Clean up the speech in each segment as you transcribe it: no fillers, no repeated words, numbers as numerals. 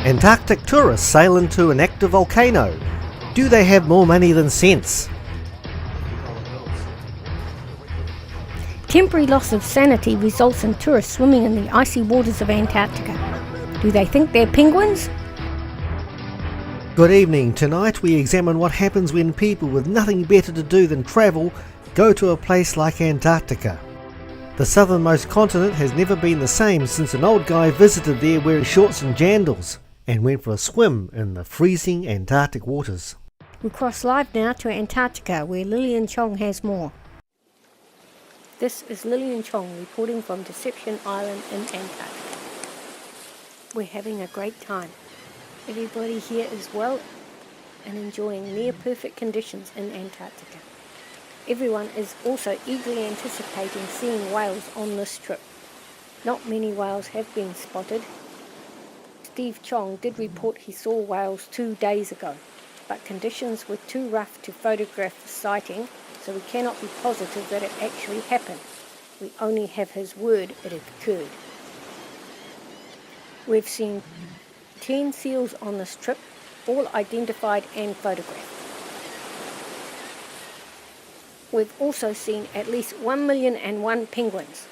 Antarctic tourists sail into an active volcano. Do they have more money than sense? Temporary loss of sanity results in tourists swimming in the icy waters of Antarctica. Do they think they're penguins? Good evening. Tonight we examine what happens when people with nothing better to do than travel go to a place like Antarctica. The southernmost continent has never been the same since an old guy visited there wearing shorts and jandals and went for a swim in the freezing Antarctic waters. We cross live now to Antarctica, where Lillian Chong has more. This is Lillian Chong reporting from Deception Island in Antarctica. We're having a great time. Everybody here is well and enjoying near perfect conditions in Antarctica. Everyone is also eagerly anticipating seeing whales on this trip. Not many whales have been spotted. Steve Chong did report he saw whales 2 days ago, but conditions were too rough to photograph the sighting, so we cannot be positive that it actually happened. We only have his word it occurred. We've seen 10 seals on this trip, all identified and photographed. We've also seen at least 1,000,001 penguins.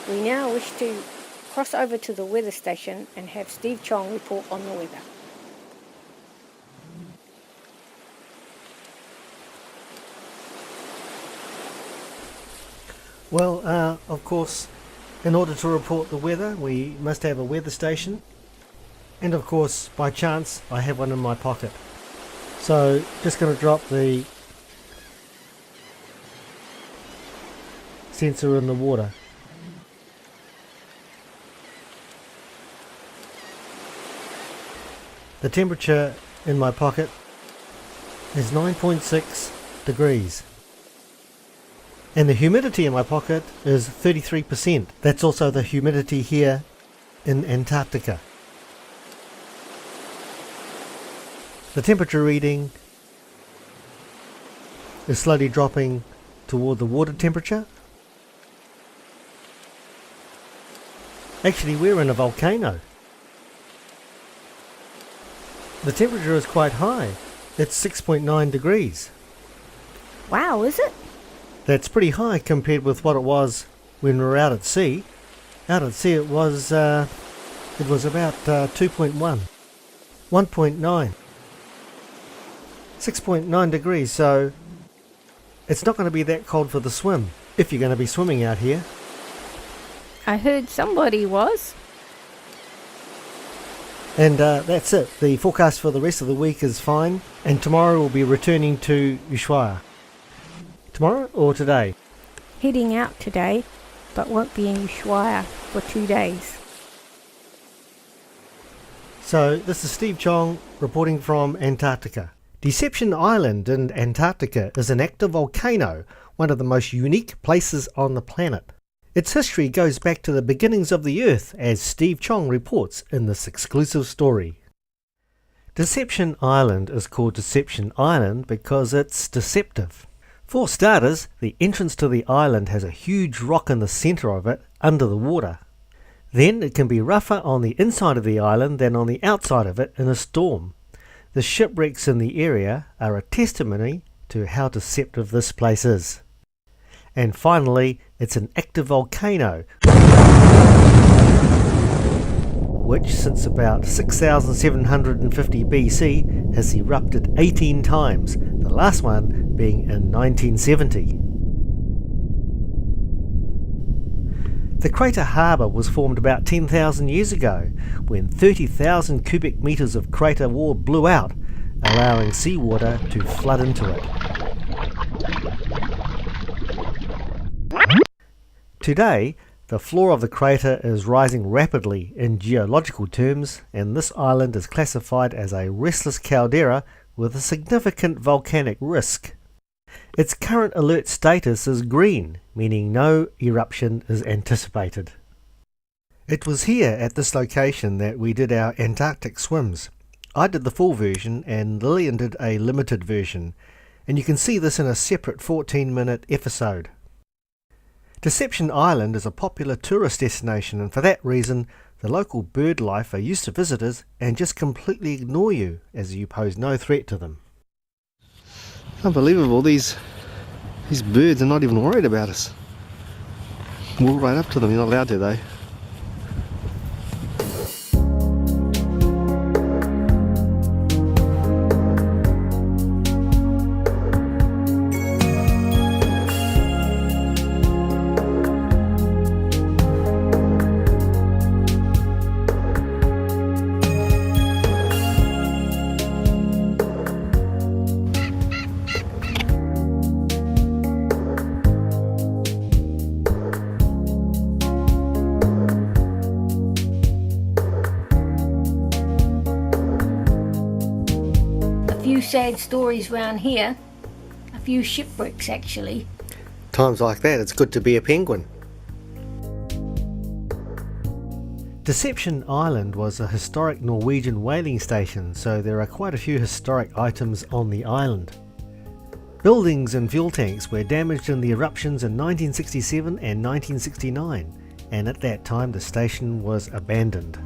We now wish to cross over to the weather station and have Steve Chong report on the weather. Well, of course, in order to report the weather, we must have a weather station. And of course, by chance, I have one in my pocket. So, just going to drop the sensor in the water. The temperature in my pocket is 9.6 degrees. And the humidity in my pocket is 33%. That's also the humidity here in Antarctica. The temperature reading is slowly dropping toward the water temperature. Actually, we're in a volcano. The temperature is quite high. It's 6.9 degrees. Wow, is it? That's pretty high compared with what it was when we were out at sea. Out at sea it was about 2.1, 1.9, 6.9 degrees, so it's not going to be that cold for the swim, if you're going to be swimming out here. I heard somebody was. And that's it. The forecast for the rest of the week is fine, and tomorrow we'll be returning to Ushuaia. Tomorrow or today? Heading out today, but won't be in Ushuaia for 2 days. So, this is Steve Chong reporting from Antarctica. Deception Island in Antarctica is an active volcano, one of the most unique places on the planet. Its history goes back to the beginnings of the Earth, as Steve Chong reports in this exclusive story. Deception Island is called Deception Island because it's deceptive. For starters, the entrance to the island has a huge rock in the centre of it, under the water. Then it can be rougher on the inside of the island than on the outside of it in a storm. The shipwrecks in the area are a testimony to how deceptive this place is. And finally, it's an active volcano, which since about 6,750 BC has erupted 18 times, the last one being in 1970. The crater harbour was formed about 10,000 years ago, when 30,000 cubic metres of crater wall blew out, allowing seawater to flood into it. Today, the floor of the crater is rising rapidly in geological terms, and this island is classified as a restless caldera with a significant volcanic risk. Its current alert status is green, meaning no eruption is anticipated. It was here at this location that we did our Antarctic swims. I did the full version and Lillian did a limited version, and you can see this in a separate 14-minute episode. Deception Island is a popular tourist destination, and for that reason The local bird life are used to visitors and just completely ignore you as you pose no threat to them. Unbelievable, these birds are not even worried about us. Walk right up to them, you're not allowed to though. A few sad stories round here, a few shipwrecks actually. Times like that, it's good to be a penguin. Deception Island was a historic Norwegian whaling station, so there are quite a few historic items on the island. Buildings and fuel tanks were damaged in the eruptions in 1967 and 1969, and at that time the station was abandoned.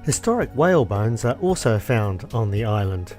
Historic whale bones are also found on the island.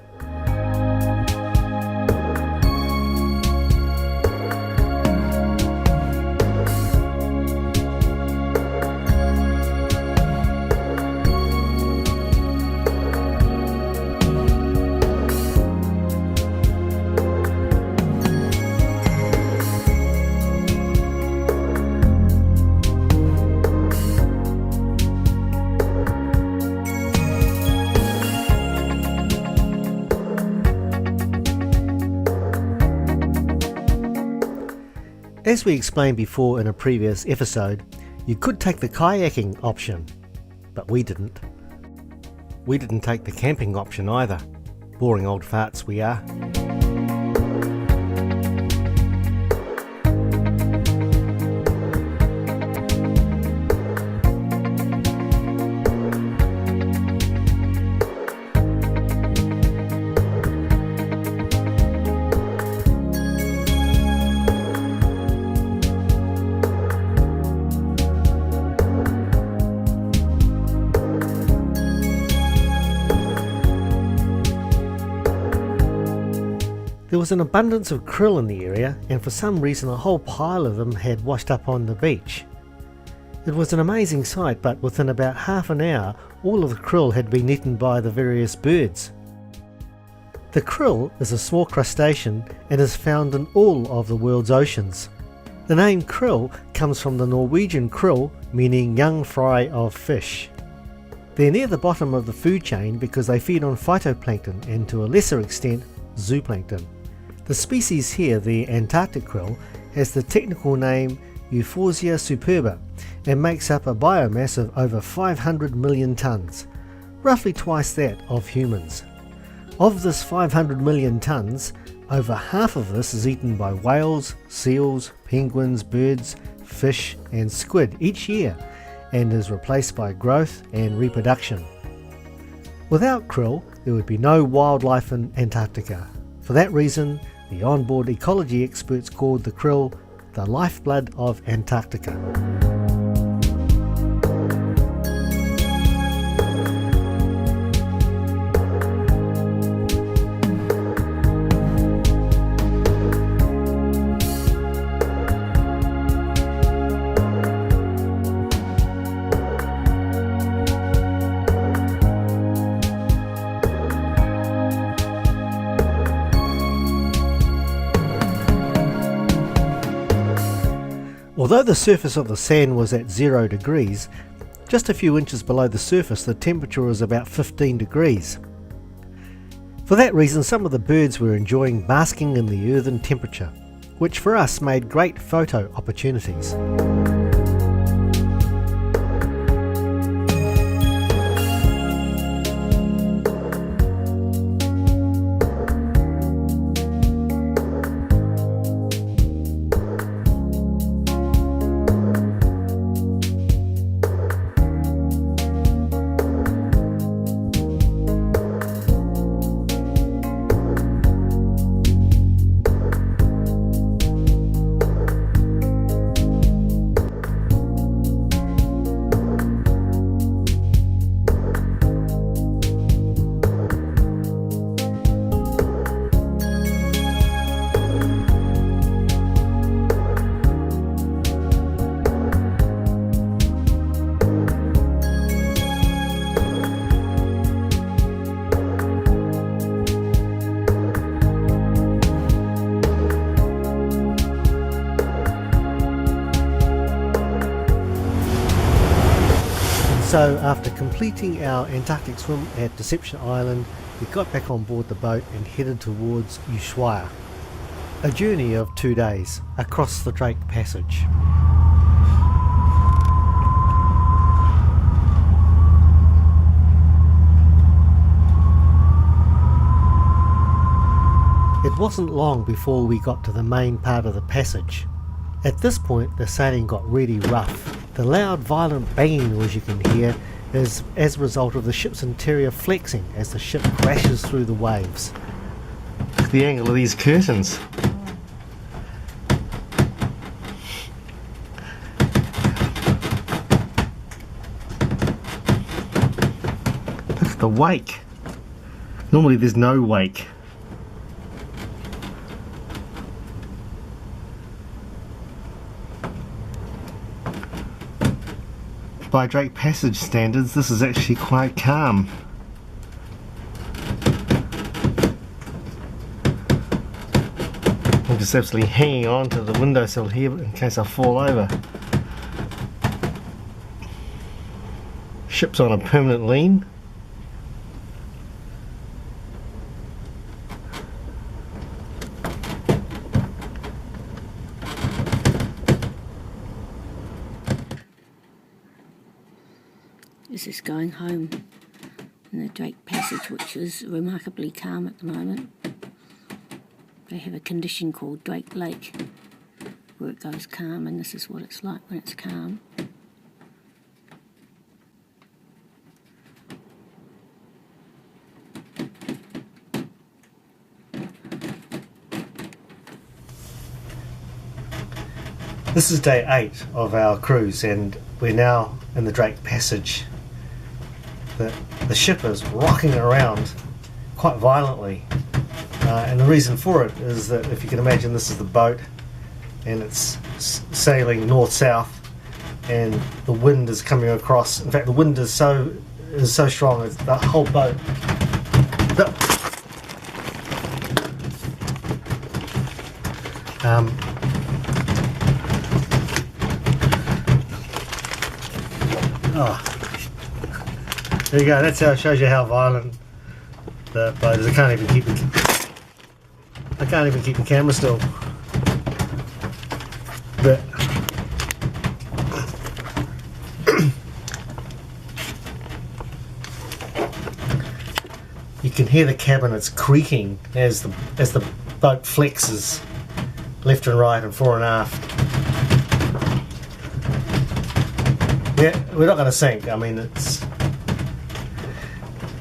As we explained before in a previous episode, you could take the kayaking option, but we didn't. We didn't take the camping option either. Boring old farts we are. There was an abundance of krill in the area, and for some reason a whole pile of them had washed up on the beach. It was an amazing sight, but within about half an hour all of the krill had been eaten by the various birds. The krill is a small crustacean and is found in all of the world's oceans. The name krill comes from the Norwegian krill, meaning young fry of fish. They're near the bottom of the food chain because they feed on phytoplankton and to a lesser extent zooplankton. The species here, the Antarctic krill, has the technical name Ushuaia superba and makes up a biomass of over 500 million tonnes, roughly twice that of humans. Of this 500 million tonnes, over half of this is eaten by whales, seals, penguins, birds, fish and squid each year, and is replaced by growth and reproduction. Without krill, there would be no wildlife in Antarctica. For that reason, the onboard ecology experts called the krill the lifeblood of Antarctica. Although the surface of the sand was at 0 degrees, just a few inches below the surface the temperature was about 15 degrees. For that reason some of the birds were enjoying basking in the earthen temperature, which for us made great photo opportunities. So after completing our Antarctic swim at Deception Island, we got back on board the boat and headed towards Ushuaia. A journey of 2 days across the Drake Passage. It wasn't long before we got to the main part of the passage. At this point the sailing got really rough. The loud violent banging noise you can hear is as a result of the ship's interior flexing as the ship crashes through the waves. Look at the angle of these curtains. Look at the wake. Normally there's no wake. By Drake Passage standards, this is actually quite calm. I'm just absolutely hanging on to the windowsill here in case I fall over. Ship's on a permanent lean. This is going home in the Drake Passage, which is remarkably calm at the moment. They have a condition called Drake Lake where it goes calm, and this is what it's like when it's calm. This is day 8 of our cruise and we're now in the Drake Passage. The ship is rocking around quite violently, and the reason for it is that if you can imagine, this is the boat and it's sailing north-south and the wind is coming across. In fact, the wind is so strong it's the whole boat there you go, that's how it shows you how violent the boat is. I can't even keep the camera still. But you can hear the cabinets creaking as the boat flexes left and right and fore and aft. Yeah, we're not going to sink. I mean,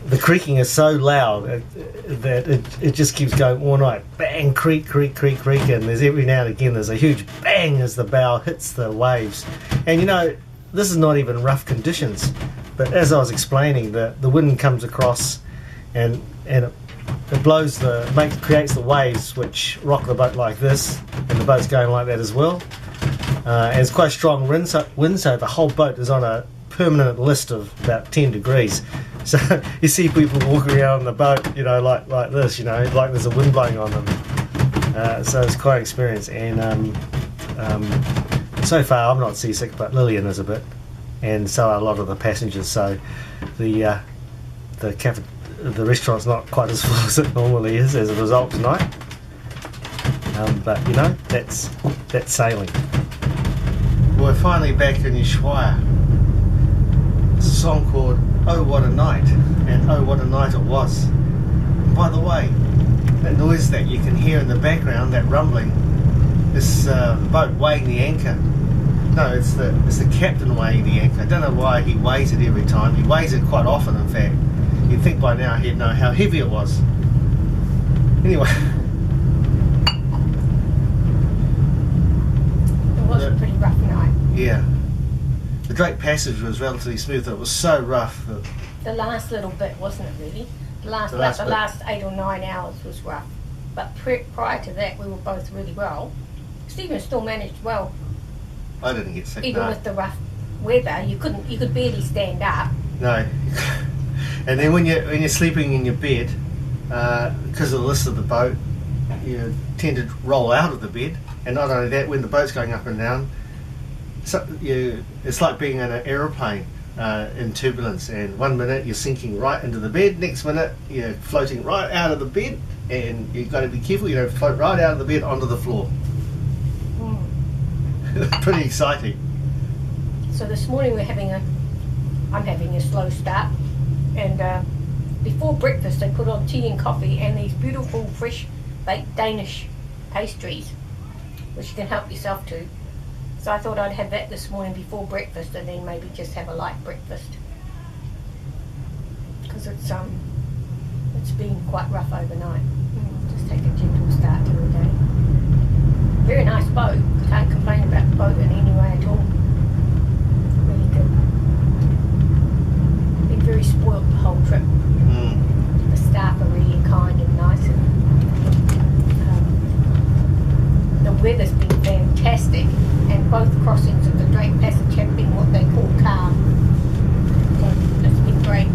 the creaking is so loud that it just keeps going all night. Bang, creak, creak, creak, creak, and there's every now and again there's a huge bang as the bow hits the waves. And you know, this is not even rough conditions, but as I was explaining, the wind comes across and it blows creates the waves which rock the boat like this, and the boat's going like that as well. And it's quite strong wind, so the whole boat is on a permanent list of about 10 degrees. So you see people walking around on the boat, you know, like this, you know, like there's a wind blowing on them. So it's quite an experience, and so far I'm not seasick, but Lillian is a bit, and so are a lot of the passengers. So the restaurant's not quite as full as it normally is as a result tonight. But you know, that's sailing. We're finally back in Ushuaia. There's a song called "Oh What a Night," and oh what a night it was. And by the way, that noise that you can hear in the background, that rumbling, this boat weighing the anchor. No, it's the captain weighing the anchor. I don't know why he weighs it every time. He weighs it quite often, in fact. You'd think by now he'd know how heavy it was. Anyway. It was a pretty rough night. Yeah. The Drake Passage was relatively smooth. It was so rough that The last little bit, wasn't it really? The last 8 or 9 hours was rough. But prior to that, we were both really well. Stephen still managed well. I didn't get sick. Even with the rough weather, you could barely stand up. No. And then when you're sleeping in your bed, because of the list of the boat, you tend to roll out of the bed. And not only that, when the boat's going up and down, it's like being in an aeroplane. in turbulence, and 1 minute you're sinking right into the bed, next minute you're floating right out of the bed, and you've got to be careful you don't float right out of the bed onto the floor. Pretty exciting. So this morning I'm having a slow start, and before breakfast they put on tea and coffee and these beautiful fresh baked Danish pastries, which you can help yourself to. So I thought I'd have that this morning before breakfast, and then maybe just have a light breakfast, because it's been quite rough overnight. Just take a gentle start to the day. Very nice boat. Can't complain about the boat in any way at all. Really good. Been very spoilt the whole trip. The staff are really kind and nice, and the weather's been fantastic, and both crossings of the Drake Passage have been what they call calm. So it's been great.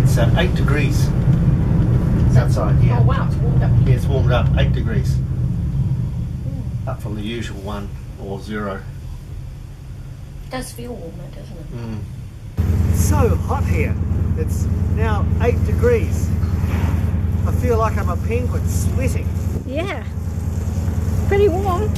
It's 8 degrees outside here. Oh wow, it's warmed up. Yeah, it's warmed up, 8 degrees. Up from the usual 1 or 0. It does feel warmer, doesn't it? It's so hot here. It's now 8 degrees. I feel like I'm a penguin sweating. Yeah. Pretty warm.